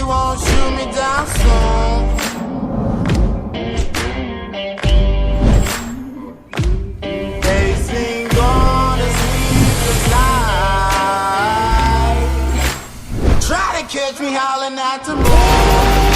won't shoot me down soon. They sing gonna sleep tonight. Try to catch me howling at the moon.